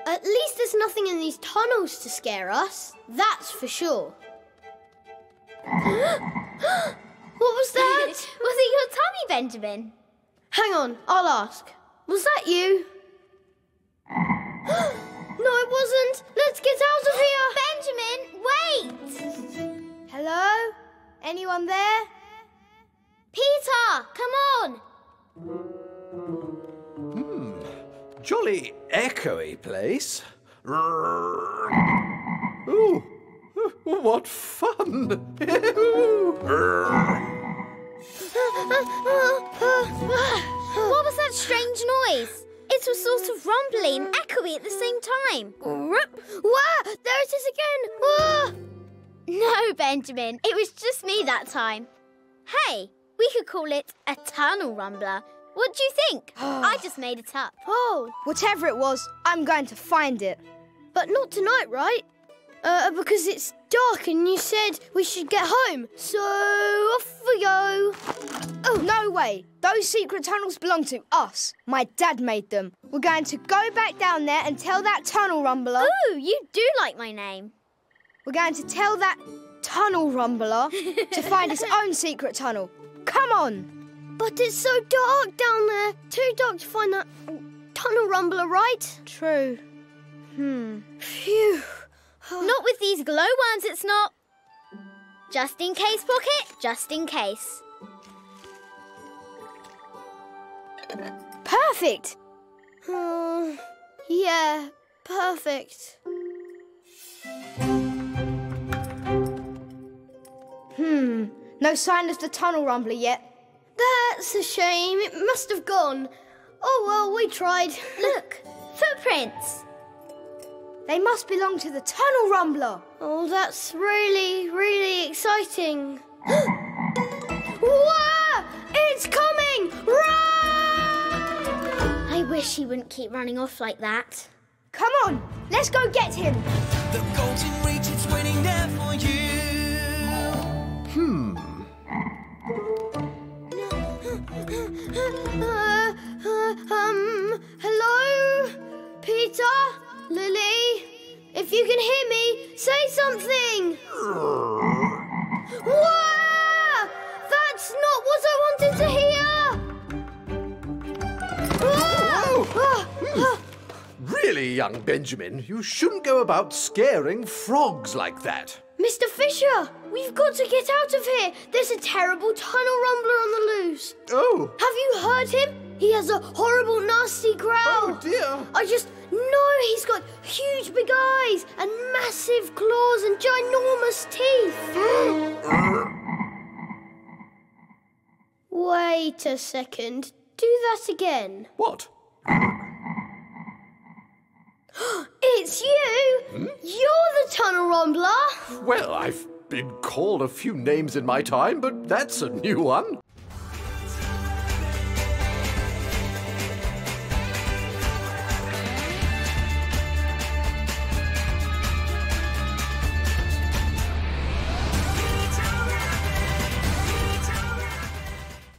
At least there's nothing in these tunnels to scare us. That's for sure. What was that? Was it your tummy, Benjamin? Hang on, I'll ask. Was that you? No, it wasn't. Let's get out of here. Benjamin, wait! Hello? Anyone there? Peter, come on! Jolly echoey place. Ooh, what fun! What was that strange noise? It was sort of rumbly and echoey at the same time. Wah! There it is again! Wah! No, Benjamin, it was just me that time. Hey, we could call it a tunnel rumbler. What do you think? I just made it up. Oh, Whatever it was, I'm going to find it. but not tonight, right? Because it's dark and you said we should get home. So off we go. Oh, no way. Those secret tunnels belong to us. My dad made them. We're going to go back down there and tell that tunnel rumbler. Ooh, you do like my name. We're going to tell that tunnel rumbler to find his own secret tunnel. Come on. But it's so dark down there. Too dark to find that tunnel rumbler, right? True. Phew. Not with these glowworms, it's not. Just in case, Pocket, just in case. Perfect. Yeah, perfect. No sign of the tunnel rumbler yet. That's a shame. It must have gone. Oh, well, we tried. Look, footprints. They must belong to the tunnel rumbler. Oh, that's really, really exciting. Whoa! It's coming! Run! I wish he wouldn't keep running off like that. Come on, let's go get him. The golden reach is waiting there for you. Hello? Peter? Lily? If you can hear me, say something! Whoa! That's not what I wanted to hear! Really, young Benjamin, you shouldn't go about scaring frogs like that. Mr. Fisher, we've got to get out of here. There's a terrible tunnel rumbler on the loose. Oh. Have you heard him? He has a horrible, nasty growl. Oh, dear. I just know he's got huge big eyes and massive claws and ginormous teeth. Wait a second. Do that again. What? It's you! You're the tunnel rumbler! Well, I've been called a few names in my time, but that's a new one.